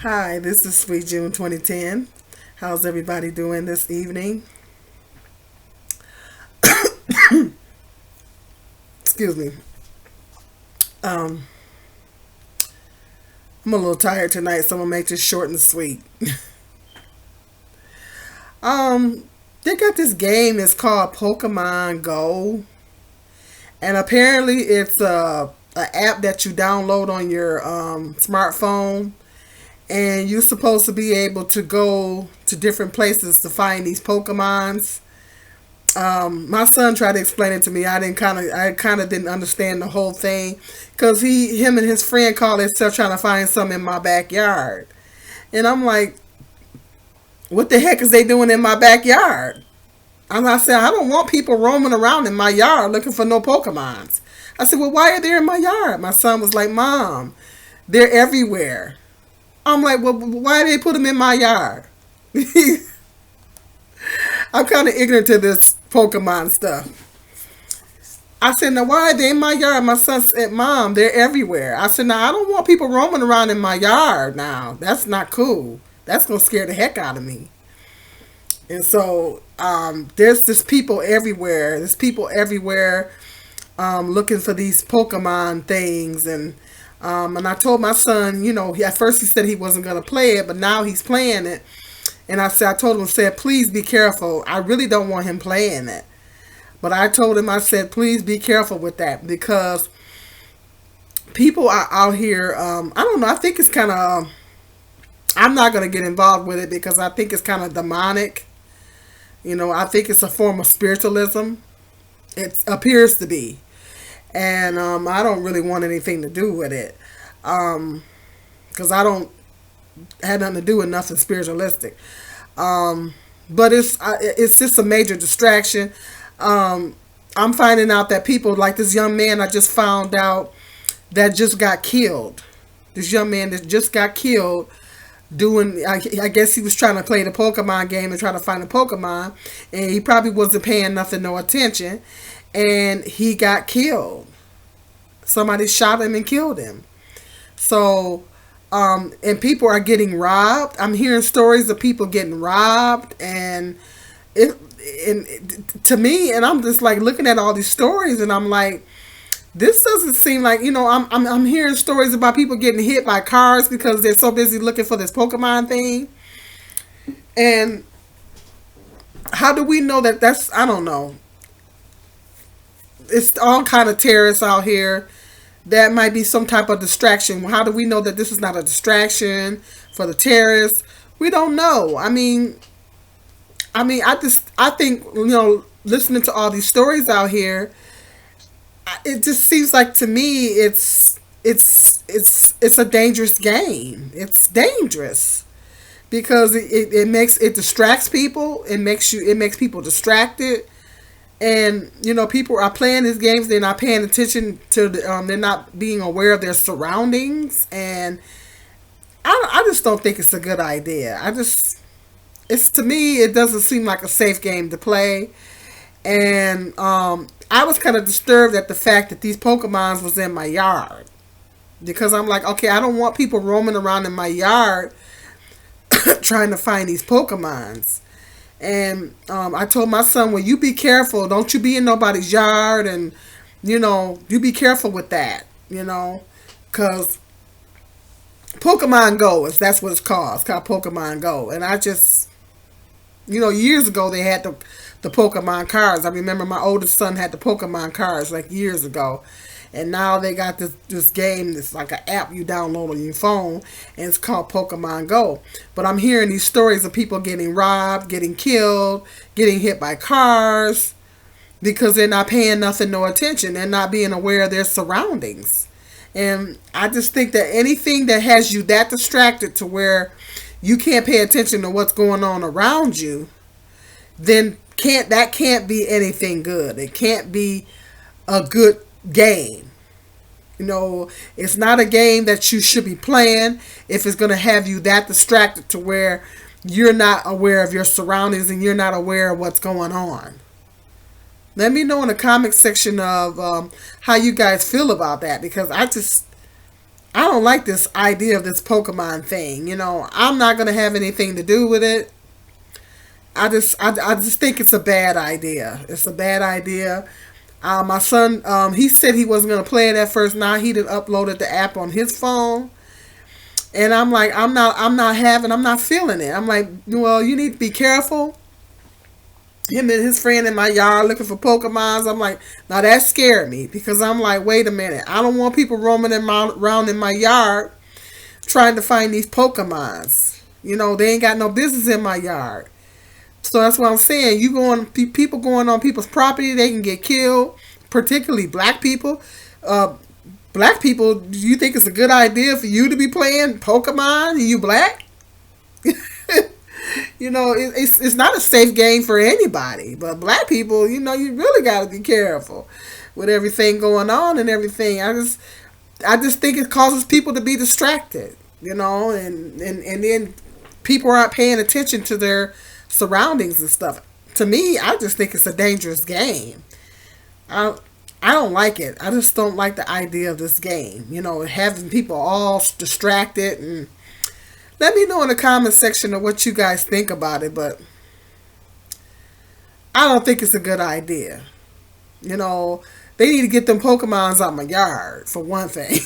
Hi, this is Sweet June 2010. How's everybody doing this evening? Excuse me. Um, I'm a little tired tonight, so I'm gonna make this short and sweet. Um, they got this game. It's called Pokemon Go, and apparently it's a app that you download on your smartphone, and you're supposed to be able to go to different places to find these Pokemons. My son tried to explain it to me. I kind of didn't understand the whole thing because him and his friend called themselves trying to find some in my backyard, and I'm like, what the heck is they doing in my backyard? And I said, I don't want people roaming around in my yard looking for no Pokemons. I said, well, why are they in my yard? My son was like, Mom, they're everywhere. I'm like, well, why did they put them in my yard? I'm kind of ignorant to this Pokemon stuff. I said, now why are they in my yard? My son said, Mom, they're everywhere. I said, now I don't want people roaming around in my yard now. That's not cool. That's going to scare the heck out of me. And so there's just people everywhere. There's people everywhere looking for these Pokemon things. And I told my son, at first he said he wasn't going to play it, but now he's playing it. And I told him, said, please be careful. I really don't want him playing it. But I told him, I said, please be careful with that because people are out here. I don't know. I think it's kind of. I'm not going to get involved with it because I think it's kind of demonic. I think it's a form of spiritualism. It appears to be. And I don't really want anything to do with it. Because I don't had nothing to do with nothing spiritualistic. But it's just a major distraction. I'm finding out that people like this young man I just found out that just got killed. This young man that just got killed doing, I guess he was trying to play the Pokemon game and trying to find a Pokemon, and he probably wasn't paying nothing, no attention, and he got killed. Somebody shot him and killed him. So, and people are getting robbed. I'm hearing stories of people getting robbed, and to me, and I'm just like looking at all these stories, and I'm like, this doesn't seem like I'm hearing stories about people getting hit by cars because they're so busy looking for this Pokemon thing. And how do we know that that's, I don't know. It's all kind of terrorists out here. That might be some type of distraction. How do we know that this is not a distraction for the terrorists? We don't know. I think, listening to all these stories out here, it just seems like to me it's a dangerous game. It's dangerous because it distracts people. It makes people distracted, and people are playing these games. They're not paying attention to they're not being aware of their surroundings, and I just don't think it's a good idea. It's, to me, it doesn't seem like a safe game to play. And I was kind of disturbed at the fact that these Pokemons was in my yard. Because I'm like, okay, I don't want people roaming around in my yard trying to find these Pokemons. And I told my son, well, you be careful. Don't you be in nobody's yard. And, you be careful with that, Because Pokemon Go, that's what it's called. It's called Pokemon Go. And I just, years ago they had the Pokemon cards. I remember my oldest son had the Pokemon cards like years ago. And now they got this game that's like an app you download on your phone, and it's called Pokemon Go. But I'm hearing these stories of people getting robbed, getting killed, getting hit by cars because they're not paying nothing, no attention. They're not being aware of their surroundings. And I just think that anything that has you that distracted to where you can't pay attention to what's going on around you, then can't be anything good. It can't be a good game. It's not a game that you should be playing if it's going to have you that distracted to where you're not aware of your surroundings and you're not aware of what's going on. Let me know in the comment section of how you guys feel about that, because I don't like this idea of this Pokemon thing. You know, I'm not gonna have anything to do with it. I just think it's a bad idea. It's a bad idea. My son, he said he wasn't gonna play it at first. Now he did uploaded the app on his phone, and I'm like, I'm not feeling it. I'm like, well, you need to be careful. Him and his friend in my yard looking for Pokemons. I'm like, now that scared me because I'm like, wait a minute. I don't want people roaming around in my yard trying to find these Pokemons. You know, they ain't got no business in my yard. So that's what I'm saying. People going on people's property, they can get killed. Particularly black people. Black people, do you think it's a good idea for you to be playing Pokemon and you black? You know, it's not a safe game for anybody. But black people, you know, you really got to be careful with everything going on and everything. I just think it causes people to be distracted, you know, and then people aren't paying attention to their surroundings and stuff. To me, I just think it's a dangerous game. I I don't like it. I just don't like the idea of this game. You know, having people all distracted. And let me know in the comment section of what you guys think about it. But I don't think it's a good idea. You know, they need to get them Pokemons out my yard, for one thing.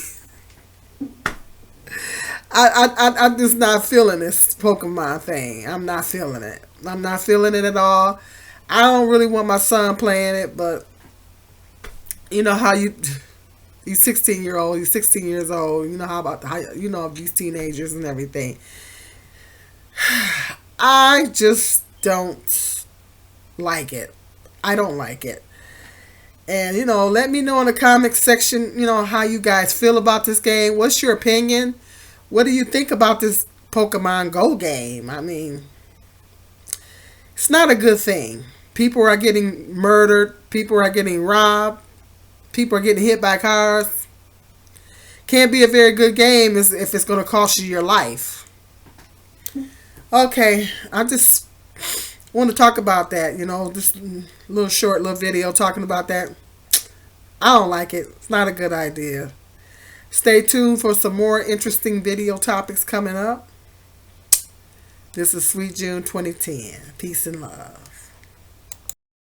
I'm just not feeling this Pokemon thing. I'm not feeling it. I'm not feeling it at all. I don't really want my son playing it, but you know how he's 16 he's 16 years old. You know you know these teenagers and everything. I just don't like it. I don't like it. And, you know, let me know in the comment section, you know, how you guys feel about this game. What's your opinion? What do you think about this Pokemon Go game? I mean, it's not a good thing. People are getting murdered. People are getting robbed. People are getting hit by cars. Can't be a very good game if it's going to cost you your life. Okay, I just want to talk about that, you know, just a little video talking about that. I don't like it. It's not a good idea. Stay tuned for some more interesting video topics coming up. This is Sweet June 2010. Peace and love.